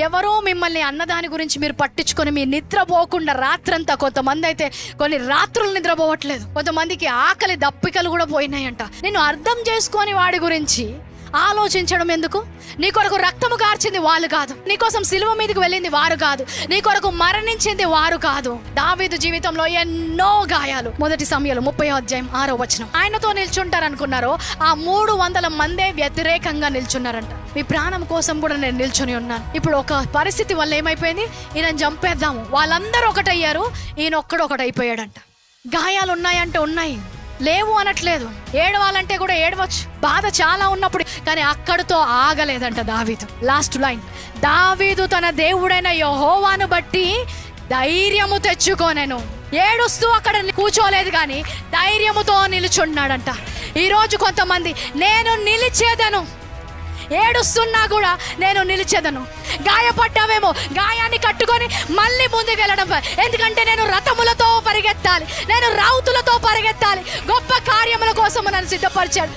ఎవరో మిమ్మల్ని అన్నదాని గురించి మీరు పట్టించుకొని మీ నిద్రపోకుండా రాత్రంతా, కొంతమంది అయితే కొన్ని రాత్రులు నిద్రపోవట్లేదు, కొంతమందికి ఆకలి దప్పికలు కూడా పోయినాయంట. నేను అర్థం చేసుకొని వాడి గురించి ఆలోచించడం ఎందుకు? నీ కొరకు రక్తము కార్చింది వాళ్ళు కాదు, నీ కోసం సిలువ మీదకి వెళ్ళింది వారు కాదు, నీ కొరకు మరణించింది వారు కాదు. దావీదు జీవితంలో ఎన్నో గాయాలు. 1 సమూయేలు 30:6 ఆయనతో నిల్చుంటారు అనుకున్నారో ఆ 300 మందే వ్యతిరేకంగా నిల్చున్నారంట. మీ ప్రాణం కోసం కూడా నేను నిల్చుని ఉన్నాను. ఇప్పుడు ఒక పరిస్థితి వల్ల ఏమైపోయింది, ఈయనను చంపేద్దాము, వాళ్ళందరూ ఒకటయ్యారు, ఈయన ఒకటైపోయాడంట. గాయాలు ఉన్నాయంటే ఉన్నాయి, లేవు అనట్లేదు. ఏడవాలంటే కూడా ఏడవచ్చు, బాధ చాలా ఉన్నప్పుడు. కానీ అక్కడితో ఆగలేదంట దావీదు. లాస్ట్ లైన్, దావీదు తన దేవుడైన యెహోవాను బట్టి ధైర్యము తెచ్చుకోనెను. ఏడుస్తూ అక్కడ కూర్చోలేదు కానీ ధైర్యముతో నిలుచున్నాడంట. ఈరోజు కొంతమంది నేను నిలిచేదను, ఏడుస్తున్నా కూడా నేను నిలిచేదను. గాయపడ్డావేమో, గాయాన్ని కట్టుకొని మళ్ళీ ముందుకు వెళ్ళడం. ఎందుకంటే నేను రథములతో పరిగెత్తాలి, నేను రౌతులతో పరిగెత్తాలి, గొప్ప కార్యముల కోసం నన్ను సిద్ధపరిచాడు.